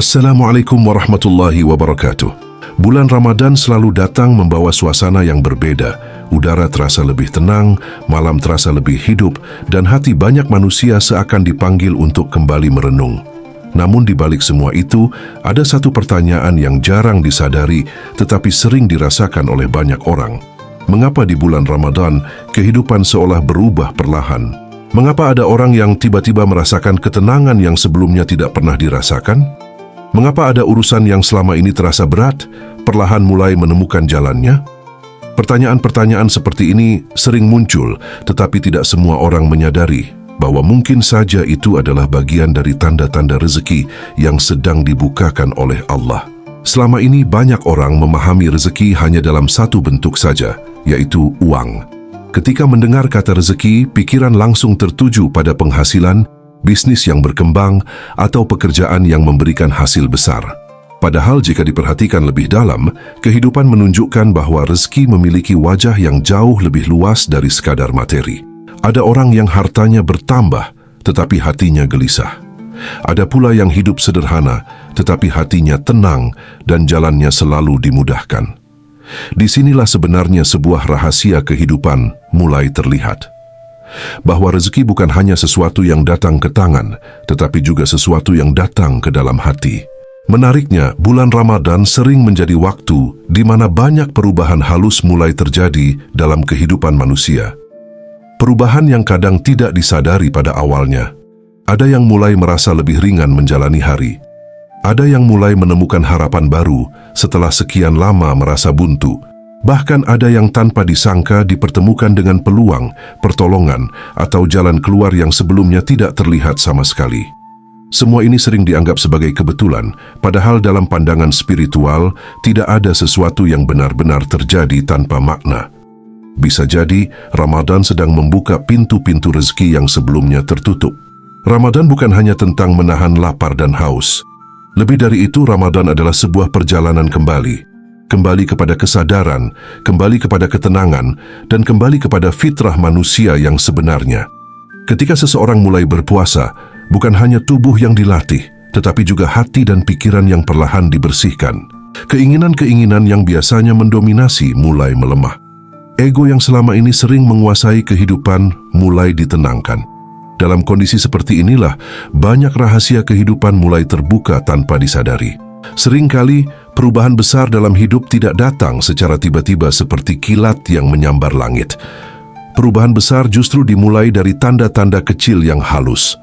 Assalamualaikum warahmatullahi wabarakatuh. Bulan Ramadan selalu datang membawa suasana yang berbeda. Udara terasa lebih tenang, malam terasa lebih hidup, dan hati banyak manusia seakan dipanggil untuk kembali merenung. Namun di balik semua itu, ada satu pertanyaan yang jarang disadari tetapi sering dirasakan oleh banyak orang. Mengapa di bulan Ramadan kehidupan seolah berubah perlahan? Mengapa ada orang yang tiba-tiba merasakan ketenangan yang sebelumnya tidak pernah dirasakan? Mengapa ada urusan yang selama ini terasa berat, perlahan mulai menemukan jalannya? Pertanyaan-pertanyaan seperti ini sering muncul, tetapi tidak semua orang menyadari bahwa mungkin saja itu adalah bagian dari tanda-tanda rezeki yang sedang dibukakan oleh Allah. Selama ini banyak orang memahami rezeki hanya dalam satu bentuk saja, yaitu uang. Ketika mendengar kata rezeki, pikiran langsung tertuju pada penghasilan, bisnis yang berkembang, atau pekerjaan yang memberikan hasil besar. Padahal jika diperhatikan lebih dalam, kehidupan menunjukkan bahwa rezeki memiliki wajah yang jauh lebih luas dari sekadar materi. Ada orang yang hartanya bertambah, tetapi hatinya gelisah. Ada pula yang hidup sederhana, tetapi hatinya tenang dan jalannya selalu dimudahkan. Disinilah sebenarnya sebuah rahasia kehidupan mulai terlihat. Bahwa rezeki bukan hanya sesuatu yang datang ke tangan, tetapi juga sesuatu yang datang ke dalam hati. Menariknya, bulan Ramadan sering menjadi waktu di mana banyak perubahan halus mulai terjadi dalam kehidupan manusia. Perubahan yang kadang tidak disadari pada awalnya. Ada yang mulai merasa lebih ringan menjalani hari. Ada yang mulai menemukan harapan baru setelah sekian lama merasa buntu. Bahkan ada yang tanpa disangka dipertemukan dengan peluang, pertolongan, atau jalan keluar yang sebelumnya tidak terlihat sama sekali. Semua ini sering dianggap sebagai kebetulan, padahal dalam pandangan spiritual tidak ada sesuatu yang benar-benar terjadi tanpa makna. Bisa jadi, Ramadan sedang membuka pintu-pintu rezeki yang sebelumnya tertutup. Ramadan bukan hanya tentang menahan lapar dan haus. Lebih dari itu, Ramadan adalah sebuah perjalanan kembali kepada kesadaran, kembali kepada ketenangan, dan kembali kepada fitrah manusia yang sebenarnya. Ketika seseorang mulai berpuasa, bukan hanya tubuh yang dilatih, tetapi juga hati dan pikiran yang perlahan dibersihkan. Keinginan-keinginan yang biasanya mendominasi mulai melemah. Ego yang selama ini sering menguasai kehidupan mulai ditenangkan. Dalam kondisi seperti inilah, banyak rahasia kehidupan mulai terbuka tanpa disadari. Seringkali, perubahan besar dalam hidup tidak datang secara tiba-tiba seperti kilat yang menyambar langit. Perubahan besar justru dimulai dari tanda-tanda kecil yang halus.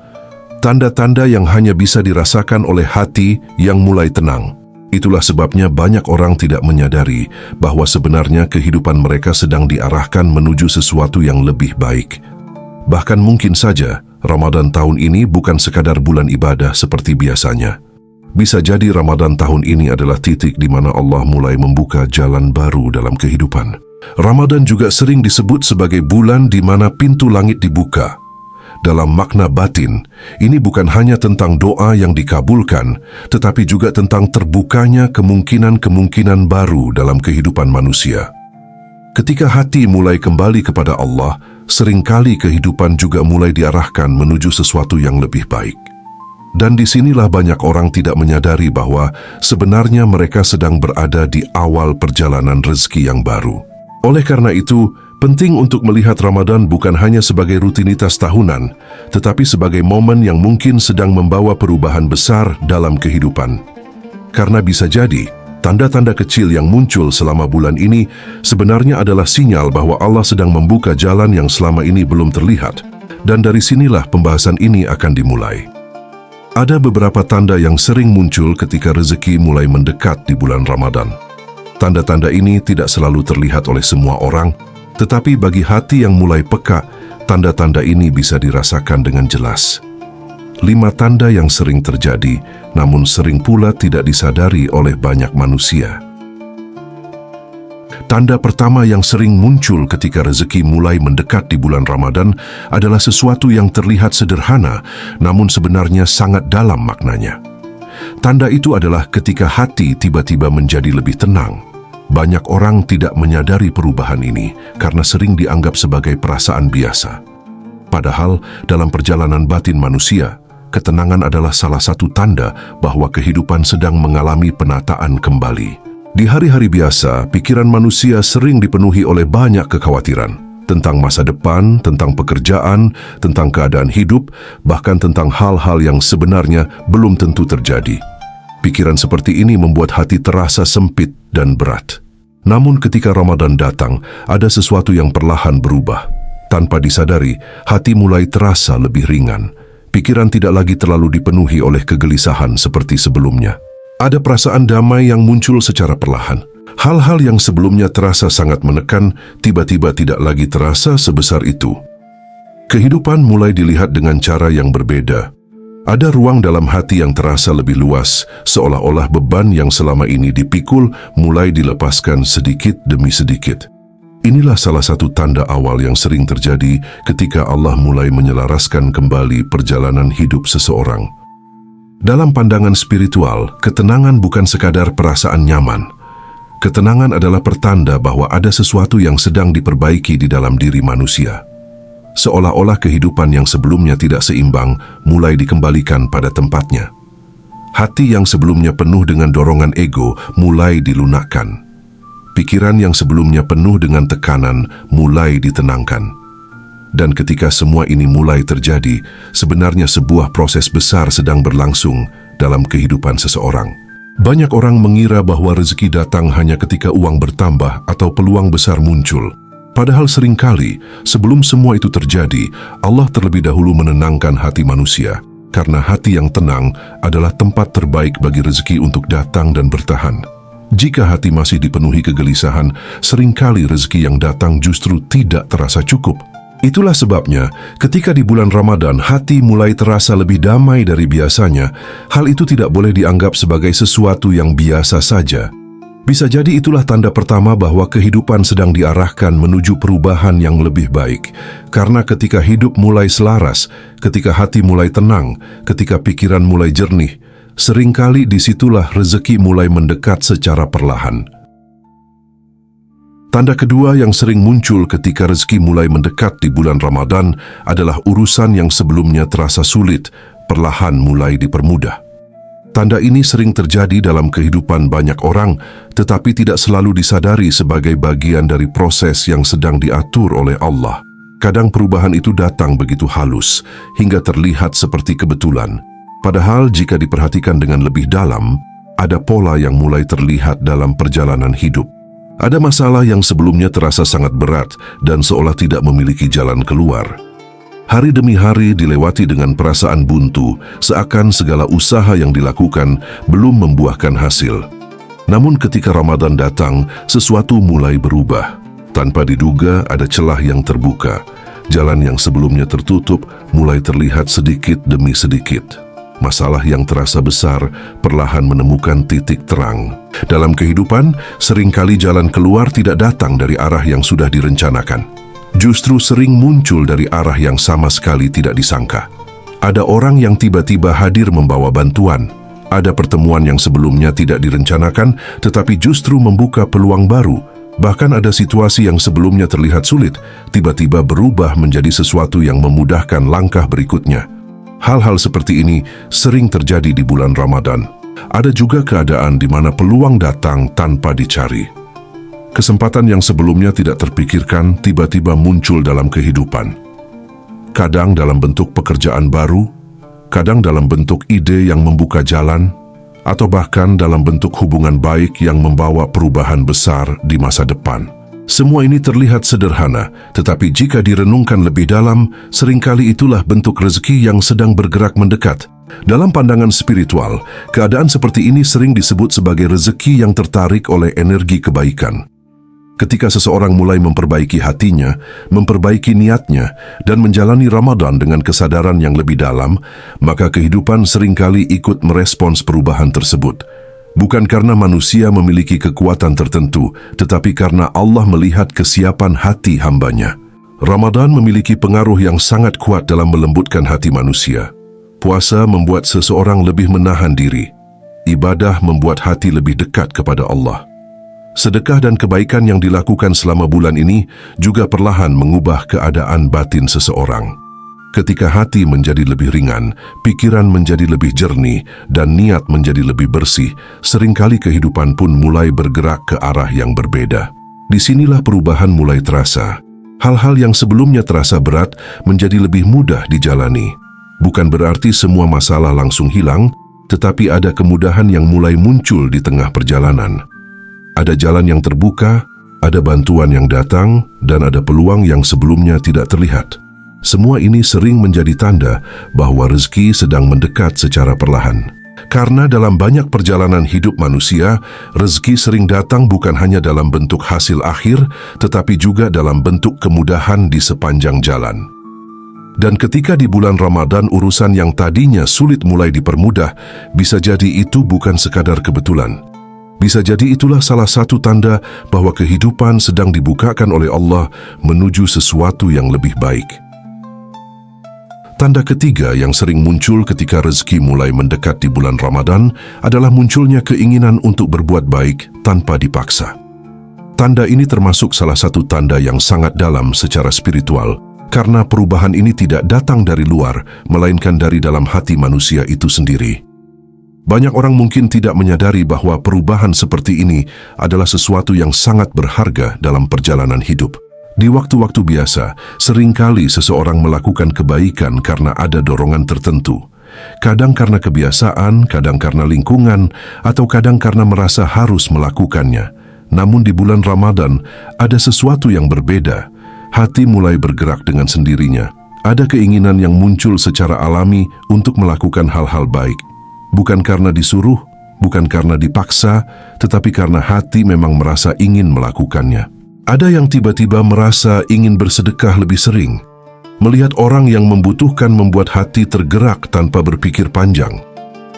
Tanda-tanda yang hanya bisa dirasakan oleh hati yang mulai tenang. Itulah sebabnya banyak orang tidak menyadari bahwa sebenarnya kehidupan mereka sedang diarahkan menuju sesuatu yang lebih baik. Bahkan mungkin saja, Ramadan tahun ini bukan sekadar bulan ibadah seperti biasanya. Bisa jadi Ramadan tahun ini adalah titik di mana Allah mulai membuka jalan baru dalam kehidupan. Ramadan juga sering disebut sebagai bulan di mana pintu langit dibuka. Dalam makna batin, ini bukan hanya tentang doa yang dikabulkan, tetapi juga tentang terbukanya kemungkinan-kemungkinan baru dalam kehidupan manusia. Ketika hati mulai kembali kepada Allah, seringkali kehidupan juga mulai diarahkan menuju sesuatu yang lebih baik. Dan disinilah banyak orang tidak menyadari bahwa sebenarnya mereka sedang berada di awal perjalanan rezeki yang baru. Oleh karena itu, penting untuk melihat Ramadan bukan hanya sebagai rutinitas tahunan, tetapi sebagai momen yang mungkin sedang membawa perubahan besar dalam kehidupan. Karena bisa jadi, tanda-tanda kecil yang muncul selama bulan ini sebenarnya adalah sinyal bahwa Allah sedang membuka jalan yang selama ini belum terlihat. Dan dari sinilah pembahasan ini akan dimulai. Ada beberapa tanda yang sering muncul ketika rezeki mulai mendekat di bulan Ramadan. Tanda-tanda ini tidak selalu terlihat oleh semua orang, tetapi bagi hati yang mulai peka, tanda-tanda ini bisa dirasakan dengan jelas. 5 tanda yang sering terjadi, namun sering pula tidak disadari oleh banyak manusia. Tanda pertama yang sering muncul ketika rezeki mulai mendekat di bulan Ramadan adalah sesuatu yang terlihat sederhana, namun sebenarnya sangat dalam maknanya. Tanda itu adalah ketika hati tiba-tiba menjadi lebih tenang. Banyak orang tidak menyadari perubahan ini karena sering dianggap sebagai perasaan biasa. Padahal dalam perjalanan batin manusia, ketenangan adalah salah satu tanda bahwa kehidupan sedang mengalami penataan kembali. Di hari-hari biasa, pikiran manusia sering dipenuhi oleh banyak kekhawatiran tentang masa depan, tentang pekerjaan, tentang keadaan hidup, bahkan tentang hal-hal yang sebenarnya belum tentu terjadi. Pikiran seperti ini membuat hati terasa sempit dan berat. Namun ketika Ramadan datang, ada sesuatu yang perlahan berubah. Tanpa disadari, hati mulai terasa lebih ringan. Pikiran tidak lagi terlalu dipenuhi oleh kegelisahan seperti sebelumnya. Ada perasaan damai yang muncul secara perlahan. Hal-hal yang sebelumnya terasa sangat menekan, tiba-tiba tidak lagi terasa sebesar itu. Kehidupan mulai dilihat dengan cara yang berbeda. Ada ruang dalam hati yang terasa lebih luas, seolah-olah beban yang selama ini dipikul mulai dilepaskan sedikit demi sedikit. Inilah salah satu tanda awal yang sering terjadi ketika Allah mulai menyelaraskan kembali perjalanan hidup seseorang. Dalam pandangan spiritual, ketenangan bukan sekadar perasaan nyaman. Ketenangan adalah pertanda bahwa ada sesuatu yang sedang diperbaiki di dalam diri manusia. Seolah-olah kehidupan yang sebelumnya tidak seimbang mulai dikembalikan pada tempatnya. Hati yang sebelumnya penuh dengan dorongan ego mulai dilunakkan. Pikiran yang sebelumnya penuh dengan tekanan mulai ditenangkan. Dan ketika semua ini mulai terjadi, sebenarnya sebuah proses besar sedang berlangsung dalam kehidupan seseorang. Banyak orang mengira bahwa rezeki datang hanya ketika uang bertambah atau peluang besar muncul. Padahal seringkali, sebelum semua itu terjadi, Allah terlebih dahulu menenangkan hati manusia. Karena hati yang tenang adalah tempat terbaik bagi rezeki untuk datang dan bertahan. Jika hati masih dipenuhi kegelisahan, seringkali rezeki yang datang justru tidak terasa cukup. Itulah sebabnya, ketika di bulan Ramadan hati mulai terasa lebih damai dari biasanya, hal itu tidak boleh dianggap sebagai sesuatu yang biasa saja. Bisa jadi itulah tanda pertama bahwa kehidupan sedang diarahkan menuju perubahan yang lebih baik. Karena ketika hidup mulai selaras, ketika hati mulai tenang, ketika pikiran mulai jernih, seringkali disitulah rezeki mulai mendekat secara perlahan. Tanda kedua yang sering muncul ketika rezeki mulai mendekat di bulan Ramadan adalah urusan yang sebelumnya terasa sulit, perlahan mulai dipermudah. Tanda ini sering terjadi dalam kehidupan banyak orang, tetapi tidak selalu disadari sebagai bagian dari proses yang sedang diatur oleh Allah. Kadang perubahan itu datang begitu halus, hingga terlihat seperti kebetulan. Padahal jika diperhatikan dengan lebih dalam, ada pola yang mulai terlihat dalam perjalanan hidup. Ada masalah yang sebelumnya terasa sangat berat dan seolah tidak memiliki jalan keluar. Hari demi hari dilewati dengan perasaan buntu, seakan segala usaha yang dilakukan belum membuahkan hasil. Namun ketika Ramadan datang, sesuatu mulai berubah. Tanpa diduga ada celah yang terbuka. Jalan yang sebelumnya tertutup mulai terlihat sedikit demi sedikit. Masalah yang terasa besar perlahan menemukan titik terang. Dalam kehidupan, seringkali jalan keluar tidak datang dari arah yang sudah direncanakan. Justru sering muncul dari arah yang sama sekali tidak disangka. Ada orang yang tiba-tiba hadir membawa bantuan. Ada pertemuan yang sebelumnya tidak direncanakan, tetapi justru membuka peluang baru. Bahkan ada situasi yang sebelumnya terlihat sulit, tiba-tiba berubah menjadi sesuatu yang memudahkan langkah berikutnya. Hal-hal seperti ini sering terjadi di bulan Ramadan. Ada juga keadaan di mana peluang datang tanpa dicari. Kesempatan yang sebelumnya tidak terpikirkan tiba-tiba muncul dalam kehidupan. Kadang dalam bentuk pekerjaan baru, kadang dalam bentuk ide yang membuka jalan, atau bahkan dalam bentuk hubungan baik yang membawa perubahan besar di masa depan. Semua ini terlihat sederhana, tetapi jika direnungkan lebih dalam, seringkali itulah bentuk rezeki yang sedang bergerak mendekat. Dalam pandangan spiritual, keadaan seperti ini sering disebut sebagai rezeki yang tertarik oleh energi kebaikan. Ketika seseorang mulai memperbaiki hatinya, memperbaiki niatnya, dan menjalani Ramadan dengan kesadaran yang lebih dalam, maka kehidupan seringkali ikut merespons perubahan tersebut. Bukan karena manusia memiliki kekuatan tertentu, tetapi karena Allah melihat kesiapan hati hambanya. Ramadan memiliki pengaruh yang sangat kuat dalam melembutkan hati manusia. Puasa membuat seseorang lebih menahan diri. Ibadah membuat hati lebih dekat kepada Allah. Sedekah dan kebaikan yang dilakukan selama bulan ini juga perlahan mengubah keadaan batin seseorang. Ketika hati menjadi lebih ringan, pikiran menjadi lebih jernih, dan niat menjadi lebih bersih, seringkali kehidupan pun mulai bergerak ke arah yang berbeda. Disinilah perubahan mulai terasa. Hal-hal yang sebelumnya terasa berat menjadi lebih mudah dijalani. Bukan berarti semua masalah langsung hilang, tetapi ada kemudahan yang mulai muncul di tengah perjalanan. Ada jalan yang terbuka, ada bantuan yang datang, dan ada peluang yang sebelumnya tidak terlihat. Semua ini sering menjadi tanda bahwa rezeki sedang mendekat secara perlahan. Karena dalam banyak perjalanan hidup manusia, rezeki sering datang bukan hanya dalam bentuk hasil akhir, tetapi juga dalam bentuk kemudahan di sepanjang jalan. Dan ketika di bulan Ramadan urusan yang tadinya sulit mulai dipermudah, bisa jadi itu bukan sekadar kebetulan. Bisa jadi itulah salah satu tanda bahwa kehidupan sedang dibukakan oleh Allah menuju sesuatu yang lebih baik. Tanda ketiga yang sering muncul ketika rezeki mulai mendekat di bulan Ramadan adalah munculnya keinginan untuk berbuat baik tanpa dipaksa. Tanda ini termasuk salah satu tanda yang sangat dalam secara spiritual, karena perubahan ini tidak datang dari luar, melainkan dari dalam hati manusia itu sendiri. Banyak orang mungkin tidak menyadari bahwa perubahan seperti ini adalah sesuatu yang sangat berharga dalam perjalanan hidup. Di waktu-waktu biasa, seringkali seseorang melakukan kebaikan karena ada dorongan tertentu. Kadang karena kebiasaan, kadang karena lingkungan, atau kadang karena merasa harus melakukannya. Namun di bulan Ramadan, ada sesuatu yang berbeda. Hati mulai bergerak dengan sendirinya. Ada keinginan yang muncul secara alami untuk melakukan hal-hal baik. Bukan karena disuruh, bukan karena dipaksa, tetapi karena hati memang merasa ingin melakukannya. Ada yang tiba-tiba merasa ingin bersedekah lebih sering. Melihat orang yang membutuhkan membuat hati tergerak tanpa berpikir panjang.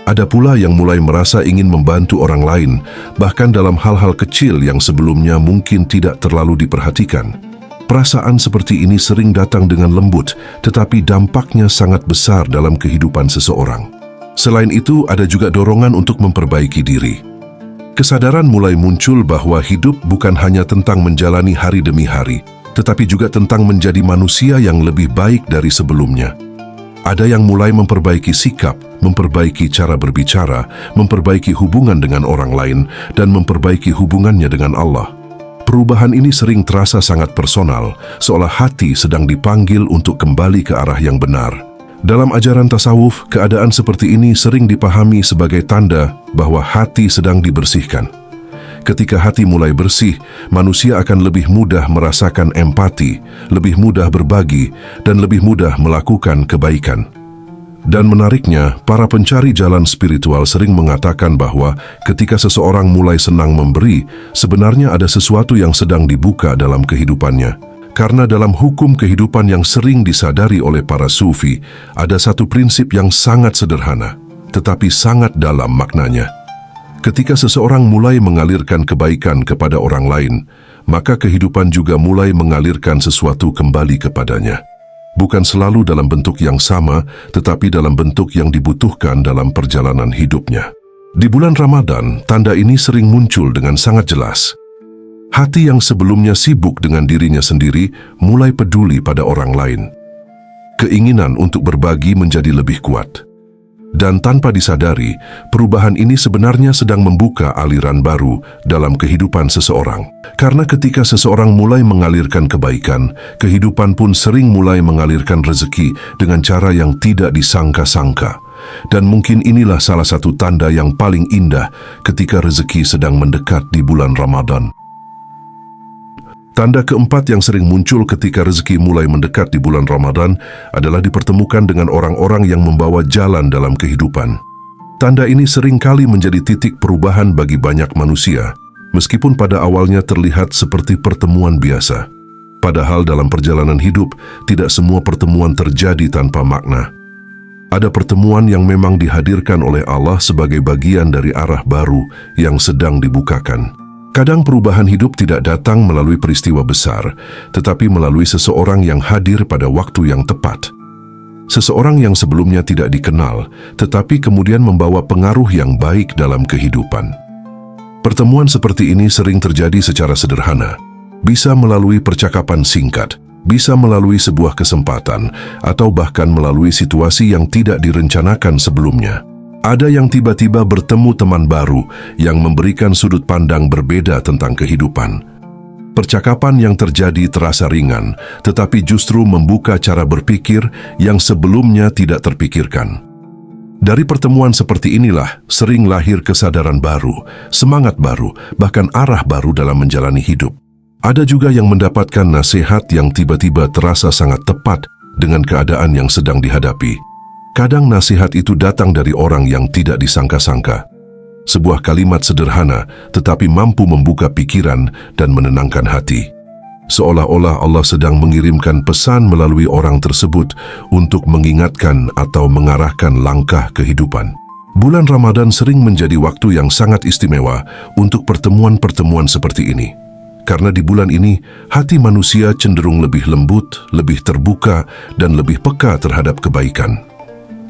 Ada pula yang mulai merasa ingin membantu orang lain, bahkan dalam hal-hal kecil yang sebelumnya mungkin tidak terlalu diperhatikan. Perasaan seperti ini sering datang dengan lembut, tetapi dampaknya sangat besar dalam kehidupan seseorang. Selain itu, ada juga dorongan untuk memperbaiki diri. Kesadaran mulai muncul bahwa hidup bukan hanya tentang menjalani hari demi hari, tetapi juga tentang menjadi manusia yang lebih baik dari sebelumnya. Ada yang mulai memperbaiki sikap, memperbaiki cara berbicara, memperbaiki hubungan dengan orang lain, dan memperbaiki hubungannya dengan Allah. Perubahan ini sering terasa sangat personal, seolah hati sedang dipanggil untuk kembali ke arah yang benar. Dalam ajaran tasawuf, keadaan seperti ini sering dipahami sebagai tanda bahwa hati sedang dibersihkan. Ketika hati mulai bersih, manusia akan lebih mudah merasakan empati, lebih mudah berbagi, dan lebih mudah melakukan kebaikan. Dan menariknya, para pencari jalan spiritual sering mengatakan bahwa ketika seseorang mulai senang memberi, sebenarnya ada sesuatu yang sedang dibuka dalam kehidupannya. Karena dalam hukum kehidupan yang sering disadari oleh para sufi, ada satu prinsip yang sangat sederhana, tetapi sangat dalam maknanya. Ketika seseorang mulai mengalirkan kebaikan kepada orang lain, maka kehidupan juga mulai mengalirkan sesuatu kembali kepadanya. Bukan selalu dalam bentuk yang sama, tetapi dalam bentuk yang dibutuhkan dalam perjalanan hidupnya. Di bulan Ramadan, tanda ini sering muncul dengan sangat jelas. Hati yang sebelumnya sibuk dengan dirinya sendiri mulai peduli pada orang lain. Keinginan untuk berbagi menjadi lebih kuat. Dan tanpa disadari, perubahan ini sebenarnya sedang membuka aliran baru dalam kehidupan seseorang. Karena ketika seseorang mulai mengalirkan kebaikan, kehidupan pun sering mulai mengalirkan rezeki dengan cara yang tidak disangka-sangka. Dan mungkin inilah salah satu tanda yang paling indah ketika rezeki sedang mendekat di bulan Ramadan. Tanda keempat yang sering muncul ketika rezeki mulai mendekat di bulan Ramadan adalah dipertemukan dengan orang-orang yang membawa jalan dalam kehidupan. Tanda ini sering kali menjadi titik perubahan bagi banyak manusia, meskipun pada awalnya terlihat seperti pertemuan biasa. Padahal dalam perjalanan hidup, tidak semua pertemuan terjadi tanpa makna. Ada pertemuan yang memang dihadirkan oleh Allah sebagai bagian dari arah baru yang sedang dibukakan. Kadang perubahan hidup tidak datang melalui peristiwa besar, tetapi melalui seseorang yang hadir pada waktu yang tepat. Seseorang yang sebelumnya tidak dikenal, tetapi kemudian membawa pengaruh yang baik dalam kehidupan. Pertemuan seperti ini sering terjadi secara sederhana, bisa melalui percakapan singkat, bisa melalui sebuah kesempatan atau bahkan melalui situasi yang tidak direncanakan sebelumnya. Ada yang tiba-tiba bertemu teman baru yang memberikan sudut pandang berbeda tentang kehidupan. Percakapan yang terjadi terasa ringan, tetapi justru membuka cara berpikir yang sebelumnya tidak terpikirkan. Dari pertemuan seperti inilah sering lahir kesadaran baru, semangat baru, bahkan arah baru dalam menjalani hidup. Ada juga yang mendapatkan nasihat yang tiba-tiba terasa sangat tepat dengan keadaan yang sedang dihadapi. Kadang nasihat itu datang dari orang yang tidak disangka-sangka. Sebuah kalimat sederhana tetapi mampu membuka pikiran dan menenangkan hati. Seolah-olah Allah sedang mengirimkan pesan melalui orang tersebut untuk mengingatkan atau mengarahkan langkah kehidupan. Bulan Ramadan sering menjadi waktu yang sangat istimewa untuk pertemuan-pertemuan seperti ini. Karena di bulan ini, hati manusia cenderung lebih lembut, lebih terbuka, dan lebih peka terhadap kebaikan.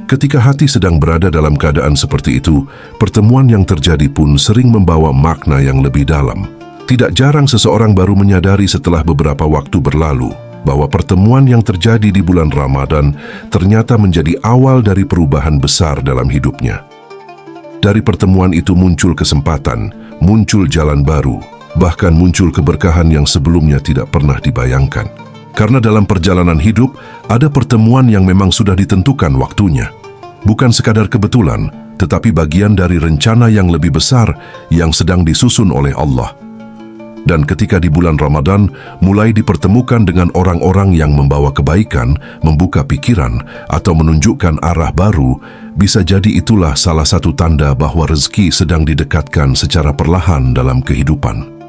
Ketika hati sedang berada dalam keadaan seperti itu, pertemuan yang terjadi pun sering membawa makna yang lebih dalam. Tidak jarang seseorang baru menyadari setelah beberapa waktu berlalu bahwa pertemuan yang terjadi di bulan Ramadan ternyata menjadi awal dari perubahan besar dalam hidupnya. Dari pertemuan itu muncul kesempatan, muncul jalan baru, bahkan muncul keberkahan yang sebelumnya tidak pernah dibayangkan. Karena dalam perjalanan hidup, ada pertemuan yang memang sudah ditentukan waktunya. Bukan sekadar kebetulan, tetapi bagian dari rencana yang lebih besar yang sedang disusun oleh Allah. Dan ketika di bulan Ramadan mulai dipertemukan dengan orang-orang yang membawa kebaikan, membuka pikiran, atau menunjukkan arah baru, bisa jadi itulah salah satu tanda bahwa rezeki sedang didekatkan secara perlahan dalam kehidupan.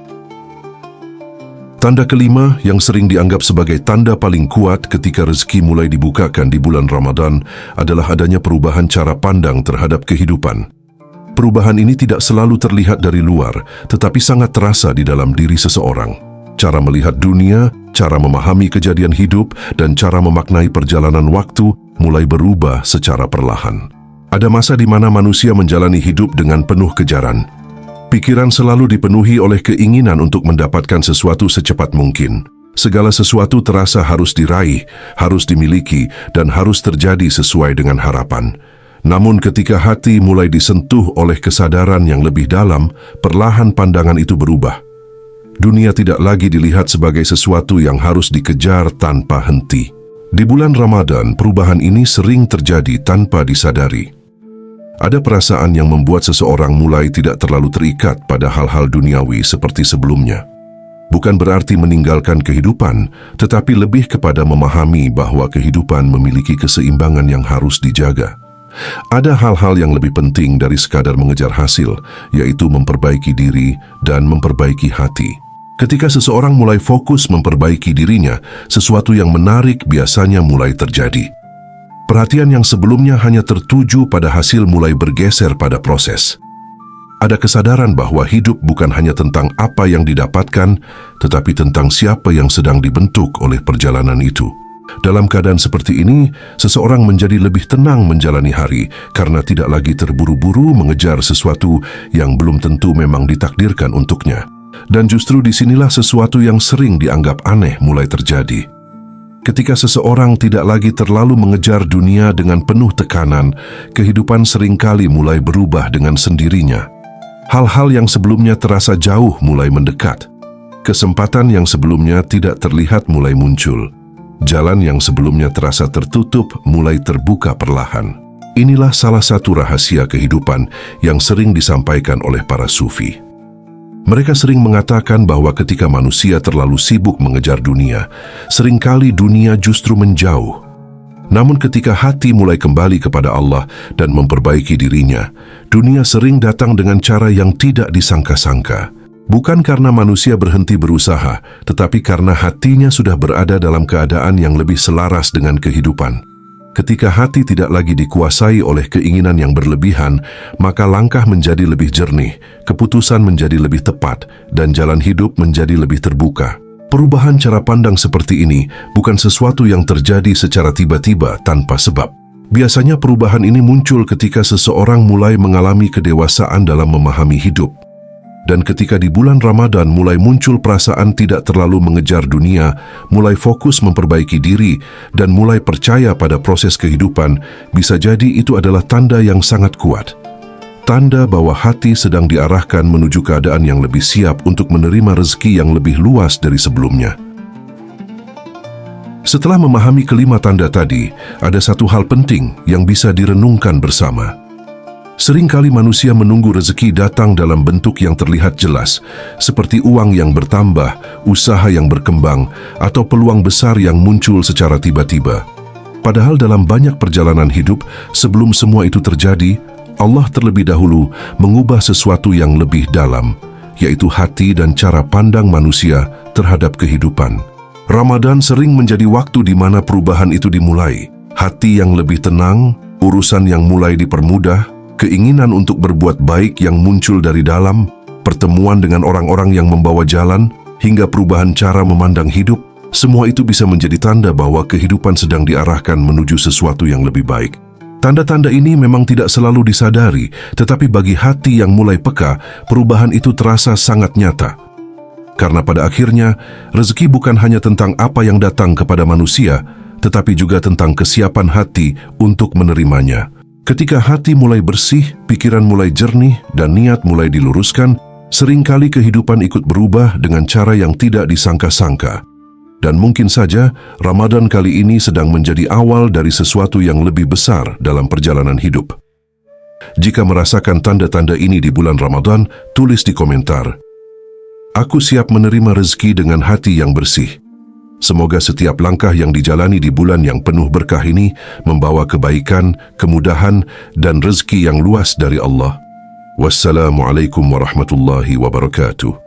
Tanda kelima yang sering dianggap sebagai tanda paling kuat ketika rezeki mulai dibukakan di bulan Ramadan adalah adanya perubahan cara pandang terhadap kehidupan. Perubahan ini tidak selalu terlihat dari luar, tetapi sangat terasa di dalam diri seseorang. Cara melihat dunia, cara memahami kejadian hidup, dan cara memaknai perjalanan waktu mulai berubah secara perlahan. Ada masa di mana manusia menjalani hidup dengan penuh kejaran. Pikiran selalu dipenuhi oleh keinginan untuk mendapatkan sesuatu secepat mungkin. Segala sesuatu terasa harus diraih, harus dimiliki, dan harus terjadi sesuai dengan harapan. Namun ketika hati mulai disentuh oleh kesadaran yang lebih dalam, perlahan pandangan itu berubah. Dunia tidak lagi dilihat sebagai sesuatu yang harus dikejar tanpa henti. Di bulan Ramadan, perubahan ini sering terjadi tanpa disadari. Ada perasaan yang membuat seseorang mulai tidak terlalu terikat pada hal-hal duniawi seperti sebelumnya. Bukan berarti meninggalkan kehidupan, tetapi lebih kepada memahami bahwa kehidupan memiliki keseimbangan yang harus dijaga. Ada hal-hal yang lebih penting dari sekadar mengejar hasil, yaitu memperbaiki diri dan memperbaiki hati. Ketika seseorang mulai fokus memperbaiki dirinya, sesuatu yang menarik biasanya mulai terjadi. Perhatian yang sebelumnya hanya tertuju pada hasil mulai bergeser pada proses. Ada kesadaran bahwa hidup bukan hanya tentang apa yang didapatkan, tetapi tentang siapa yang sedang dibentuk oleh perjalanan itu. Dalam keadaan seperti ini, seseorang menjadi lebih tenang menjalani hari karena tidak lagi terburu-buru mengejar sesuatu yang belum tentu memang ditakdirkan untuknya. Dan justru disinilah sesuatu yang sering dianggap aneh mulai terjadi. Ketika seseorang tidak lagi terlalu mengejar dunia dengan penuh tekanan, kehidupan seringkali mulai berubah dengan sendirinya. Hal-hal yang sebelumnya terasa jauh mulai mendekat. Kesempatan yang sebelumnya tidak terlihat mulai muncul. Jalan yang sebelumnya terasa tertutup mulai terbuka perlahan. Inilah salah satu rahasia kehidupan yang sering disampaikan oleh para sufi. Mereka sering mengatakan bahwa ketika manusia terlalu sibuk mengejar dunia, seringkali dunia justru menjauh. Namun ketika hati mulai kembali kepada Allah dan memperbaiki dirinya, dunia sering datang dengan cara yang tidak disangka-sangka. Bukan karena manusia berhenti berusaha, tetapi karena hatinya sudah berada dalam keadaan yang lebih selaras dengan kehidupan. Ketika hati tidak lagi dikuasai oleh keinginan yang berlebihan, maka langkah menjadi lebih jernih, keputusan menjadi lebih tepat, dan jalan hidup menjadi lebih terbuka. Perubahan cara pandang seperti ini bukan sesuatu yang terjadi secara tiba-tiba tanpa sebab. Biasanya perubahan ini muncul ketika seseorang mulai mengalami kedewasaan dalam memahami hidup. Dan ketika di bulan Ramadan mulai muncul perasaan tidak terlalu mengejar dunia, mulai fokus memperbaiki diri, dan mulai percaya pada proses kehidupan, bisa jadi itu adalah tanda yang sangat kuat. Tanda bahwa hati sedang diarahkan menuju keadaan yang lebih siap untuk menerima rezeki yang lebih luas dari sebelumnya. Setelah memahami kelima tanda tadi, ada satu hal penting yang bisa direnungkan bersama. Seringkali manusia menunggu rezeki datang dalam bentuk yang terlihat jelas, seperti uang yang bertambah, usaha yang berkembang, atau peluang besar yang muncul secara tiba-tiba. Padahal dalam banyak perjalanan hidup, sebelum semua itu terjadi, Allah terlebih dahulu mengubah sesuatu yang lebih dalam, yaitu hati dan cara pandang manusia terhadap kehidupan. Ramadan sering menjadi waktu di mana perubahan itu dimulai. Hati yang lebih tenang, urusan yang mulai dipermudah, keinginan untuk berbuat baik yang muncul dari dalam, pertemuan dengan orang-orang yang membawa jalan, hingga perubahan cara memandang hidup, semua itu bisa menjadi tanda bahwa kehidupan sedang diarahkan menuju sesuatu yang lebih baik. Tanda-tanda ini memang tidak selalu disadari, tetapi bagi hati yang mulai peka, perubahan itu terasa sangat nyata. Karena pada akhirnya, rezeki bukan hanya tentang apa yang datang kepada manusia, tetapi juga tentang kesiapan hati untuk menerimanya. Ketika hati mulai bersih, pikiran mulai jernih, dan niat mulai diluruskan, seringkali kehidupan ikut berubah dengan cara yang tidak disangka-sangka. Dan mungkin saja, Ramadan kali ini sedang menjadi awal dari sesuatu yang lebih besar dalam perjalanan hidup. Jika merasakan tanda-tanda ini di bulan Ramadan, tulis di komentar. Aku siap menerima rezeki dengan hati yang bersih. Semoga setiap langkah yang dijalani di bulan yang penuh berkah ini membawa kebaikan, kemudahan, dan rezeki yang luas dari Allah. Wassalamualaikum warahmatullahi wabarakatuh.